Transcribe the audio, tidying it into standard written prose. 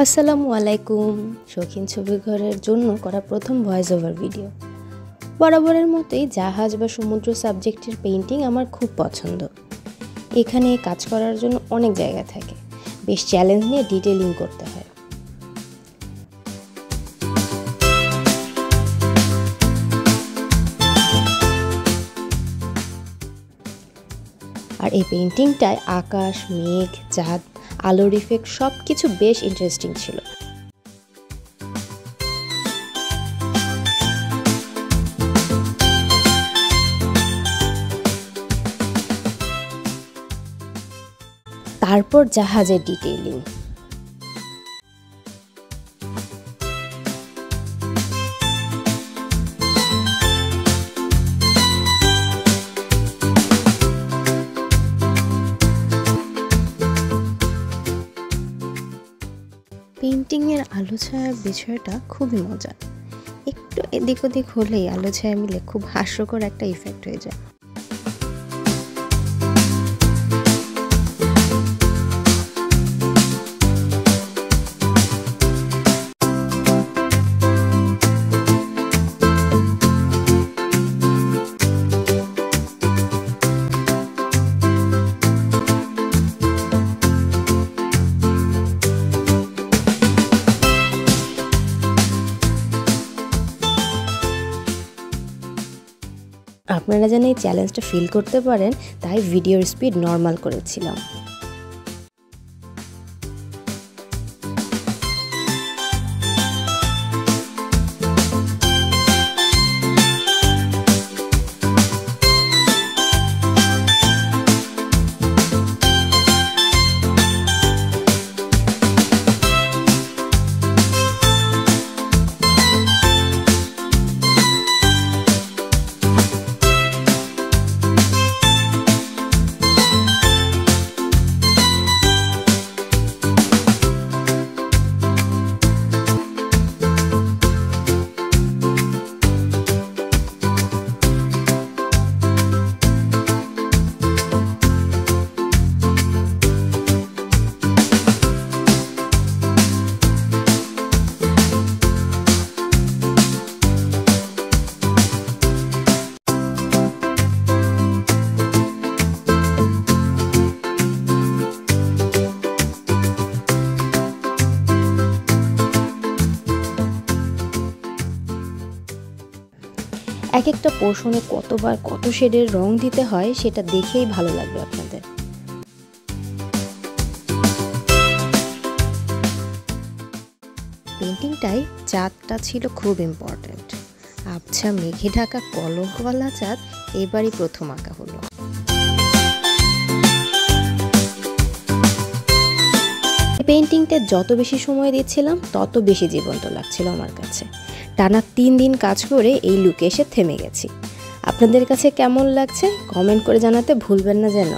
আসসালামু আলাইকুম। শৌখিন ছবিঘরের জন্য করা প্রথম ভয়েস ওভার ভিডিও। বরাবরের মতোই জাহাজ বা সমুদ্র সাবজেক্টের পেইন্টিং আমার খুব পছন্দ। এখানে কাজ করার জন্য অনেক জায়গা থাকে, বেশ চ্যালেঞ্জ নিয়ে ডিটেইলিং করতে হয়। আর এই পেইন্টিংটায় আকাশ, মেঘ, চাঁদ, আলোর ইফেক্ট সব কিছু বেশ ইন্টারেস্টিং ছিল। তারপর জাহাজের ডিটেইলিং। পেইন্টিংয়ের আলো ছায়ার বিষয়টা খুবই মজার। একটু এদিক ওদিক হলেই আলো ছায়া মিলে খুব হাস্যকর একটা ইফেক্ট হয়ে যায়। আপনারা যেন এই চ্যালেঞ্জটা ফিল করতে পারেন তাই ভিডিওর স্পিড নর্মাল করেছিলাম। এক একটা পোর্শনে কতবার কত শেডের রং দিতে হয় সেটা দেখেই ভালো লাগবে আপনাদের। পেইন্টিংটাই চাঁদটা ছিল খুব ইম্পর্ট্যান্ট। আবছা মেঘে ঢাকা কলঙ্কওয়ালা চাঁদ এবারই প্রথম আঁকা হলো। পেইন্টিংটা যত বেশি সময় দিচ্ছিলাম তত বেশি জীবন্ত লাগছিল আমার কাছে। টানা 3 দিন কাজ করে এই লুকে এসে থেমে গেছি। আপনাদের কাছে কেমন লাগছে কমেন্ট করে জানাতে ভুলবেন না যেন।